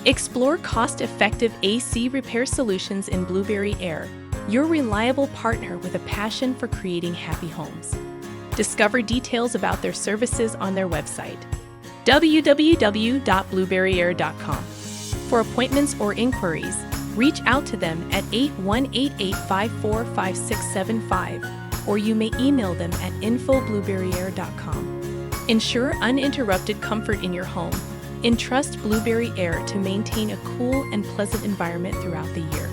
Explore cost-effective AC repair solutions in Blueberry Air, your reliable partner with a passion for creating happy homes. Discover details about their services on their website, www.blueberryair.com. For appointments or inquiries, reach out to them at 8188545675, or you may email them at info@blueberryair.com. Ensure uninterrupted comfort in your home. Entrust Blueberry Air to maintain a cool and pleasant environment throughout the year.